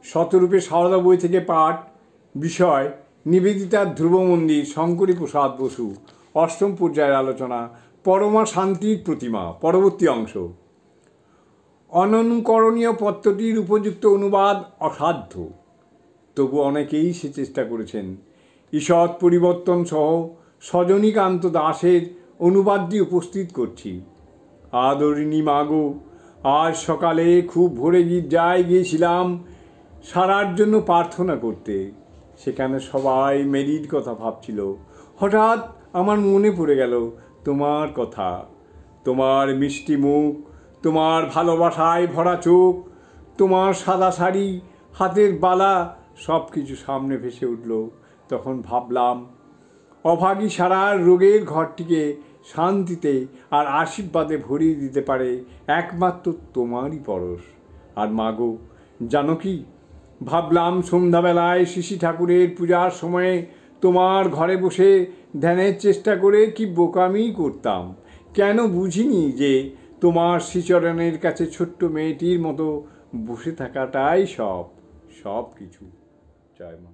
শতরূপে সারদা বই থেকে পাঠ। বিষয় নিবেদিতার ধ্রুব মন্দির, শঙ্করী প্রসাদ বসু। অষ্টম পর্যায়ের আলোচনা, পরমা শান্তির প্রতিমা। পরবর্তী অংশ। অননুকরণীয় পত্রটির উপযুক্ত অনুবাদ অসাধ্য, তবু অনেকেই সে চেষ্টা করেছেন। ঈষৎ পরিবর্তন সহ সজনীকান্ত দাসের অনুবাদটি উপস্থিত করছি। আদরিণী মাগো, আজ সকালে খুব ভোরে গির্জায় গিয়েছিলাম সারার জন্য প্রার্থনা করতে। সেখানে সবাই মেরির কথা ভাবছিল। হঠাৎ আমার মনে পড়ে গেল তোমার কথা, তোমার মিষ্টি মুখ, তোমার ভালোবাসায় ভরা চোখ, তোমার সাদা শাড়ি, হাতের বালা, সব কিছু সামনে ভেসে উঠল। তখন ভাবলাম, অভাগী সারার রোগের ঘরটিকে শান্তিতে আর আশীর্বাদে ভরিয়ে দিতে পারে একমাত্র তোমারই পরশ। আর মাগো, জানো কি, ভাবলাম সন্ধ্যাবেলায় শিশি ঠাকুরের পূজার সময়ে তোমার ঘরে বসে ধ্যানের চেষ্টা করে কি বোকামি করতাম। কেন বুঝিনি যে তোমার শ্রীচরণের কাছে ছোট্ট মেয়েটির মতো বসে থাকাটাই সব কিছু। জয় মা।